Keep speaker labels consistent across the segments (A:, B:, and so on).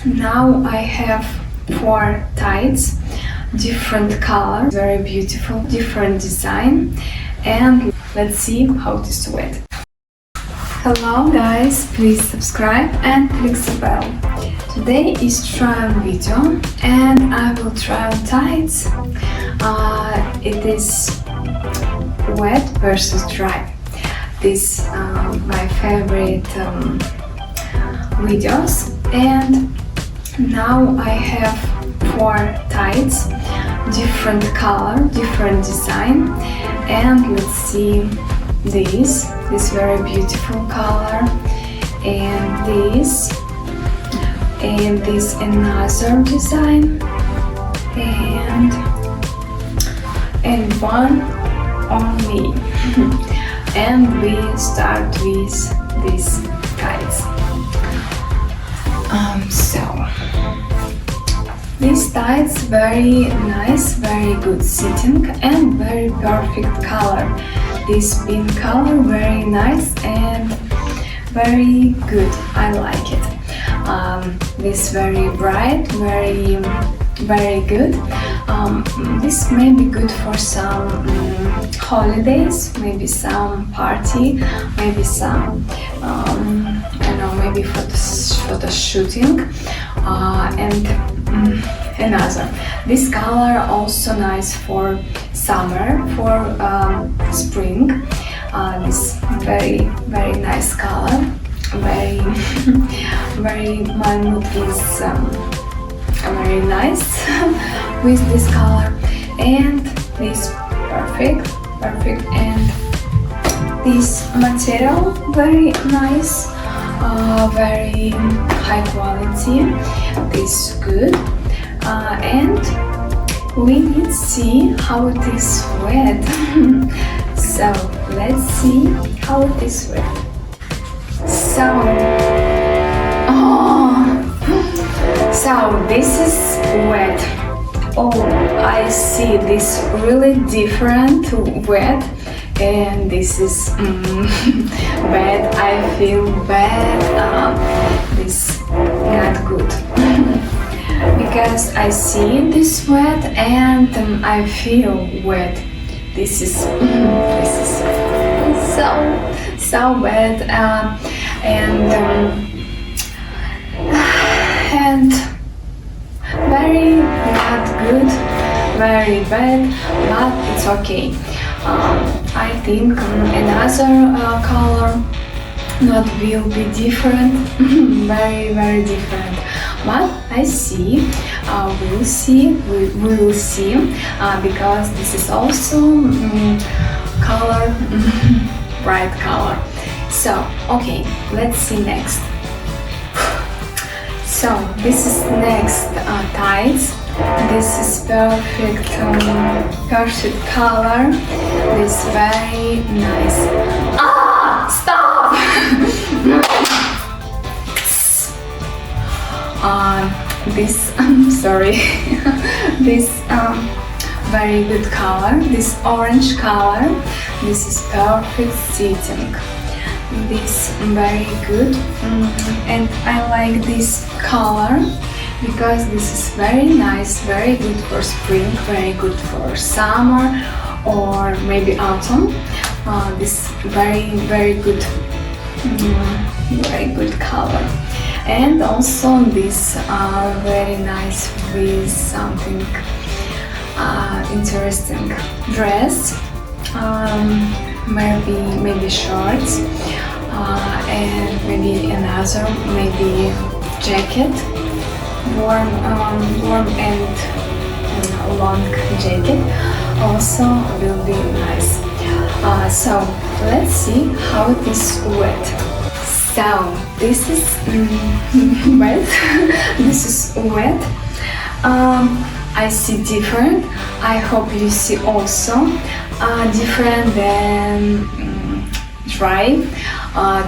A: Now I have 4 tights, different color, very beautiful, different design, and let's see how it is wet. Hello guys, please subscribe and click the bell. Today is trial video and I will try on tights. It is wet versus dry. This my favorite videos, and now I have 4 tights, different color, different design, and let's see this very beautiful color, and this another design, and one on me. And we start with these tights. These tights very nice, very good sitting, and very perfect color. This pink color very nice and very good. I like it. This very bright, very good. This may be good for some holidays, maybe some party, maybe some I don't know, maybe photo shooting, and another. This color also nice for summer, for spring. This very nice color. Very my mood is very nice with this color, and this perfect, and this material very nice, very high quality. This good, and we need to see how it is wet. So let's see how it is wet. So this is wet. Oh, I see this really different wet, and this is bad. I feel bad. This not good because I see this wet and I feel wet. This is so bad, and very not good, very bad, but it's okay. I think another color not will be different, very different. But I see, we will see, because this is also color, bright color. So okay, let's see next. So this is next tights. This is perfect color. This very nice. Stop! This sorry. This very good color. This orange color. This is perfect sitting. This very good, and I like this color because this is very nice, very good for spring, very good for summer or maybe autumn. This very good, very good color, and also this very nice with something interesting dress. Maybe shorts, and maybe another, maybe jacket, warm and long jacket also will be nice. So let's see how it is wet. So this is wet. This is wet. I see different. I hope you see also different than dry.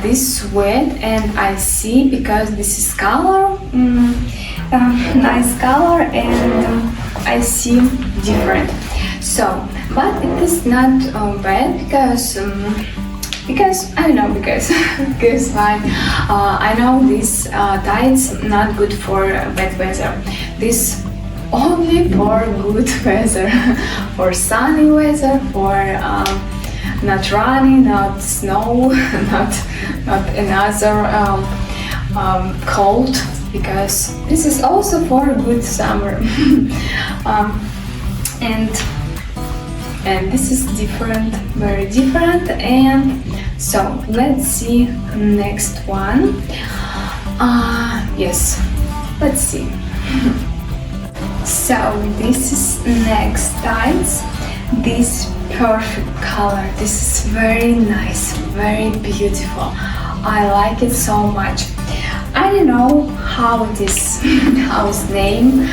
A: This wet, and I see because this is color, nice color, and I see different. So, but it is not bad because because I don't know, because because why? I know this tights not good for wet weather. This only for good weather, for sunny weather, for not rainy, not snow, not another cold, because this is also for a good summer. and this is different, very different. And so let's see next one. Yes, let's see. So this is next tights. This perfect color. This is very nice, very beautiful. I like it so much. I don't know how it is, how's name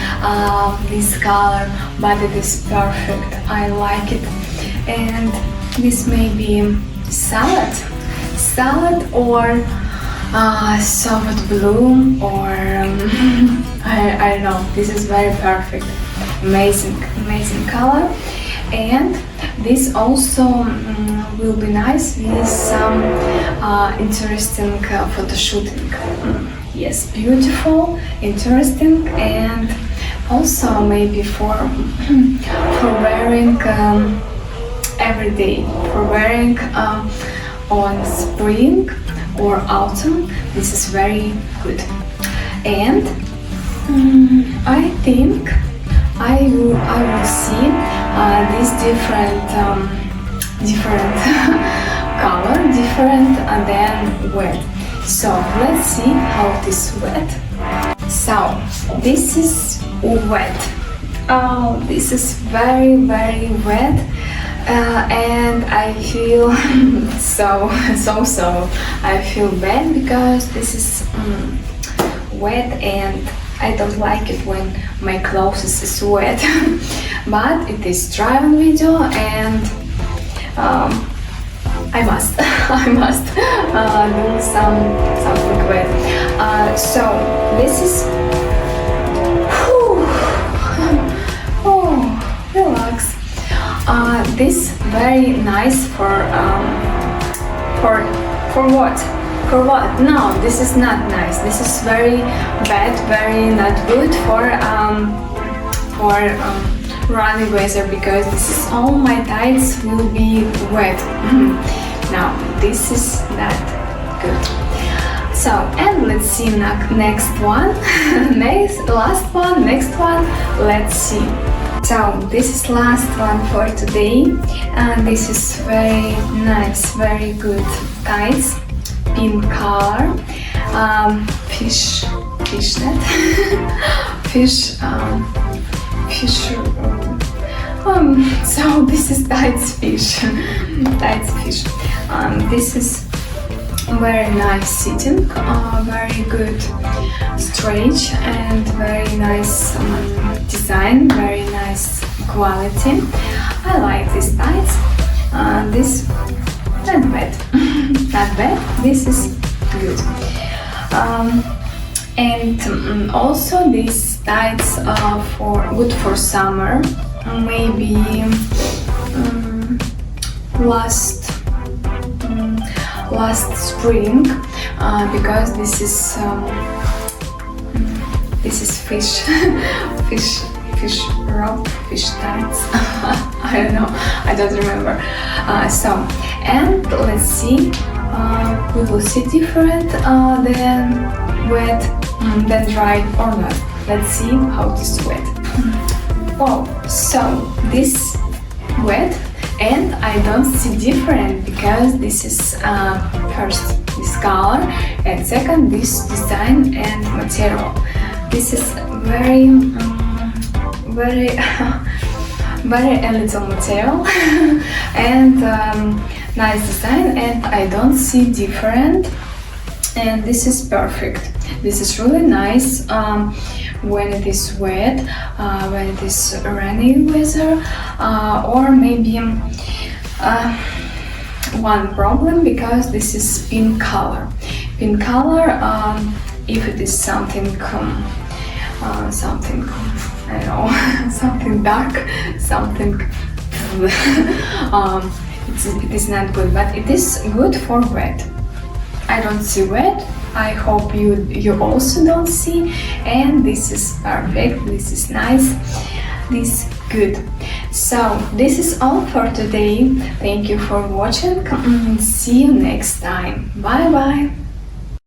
A: this color, but it is perfect. I like it. And this may be salad or soft blue, or I don't know. This is very perfect, amazing color. And this also will be nice with some interesting photo shooting. Yes, beautiful, interesting, and also maybe for wearing every day, for wearing on spring or autumn. This is very good. And I think I will see this different color, different than wet. So let's see how it is wet. So this is wet. Oh, this is very wet, and I feel so. I feel bad because this is wet, and I don't like it when my clothes is wet. But it is try on video, and I must do something wet. So this is relax. This very nice for what? For what? No, this is not nice. This is very bad, very not good for rainy weather, because this is all my tights will be wet. Now this is not good. So, and let's see next one. Last one. Let's see. So this is last one for today, and this is very nice, very good tights, pink color, fishnet, so this is tights fish. This is very nice sitting, very good stretch, and very nice design, very nice quality. I like these tights. This not bad, not bad. This is good. And also these tights are good for summer. Maybe last spring, because this is fish rope, fish tights. I don't know, I don't remember. So, and let's see, we will see different than wet, than dry or not. Let's see how this is wet. Wow, so this wet, and I don't see different because this is first this color, and second this design and material. This is very a little material and nice design, and I don't see different, and this is perfect. This is really nice when it is wet, when it is rainy weather, or maybe one problem, because this is pink color. Pink color, if it is something I don't know, something dark, something it is not good, but it is good for wet. I don't see wet. I hope you also don't see, and this is perfect, this is nice, this good. So this is all for today. Thank you for watching. See you next time. Bye bye.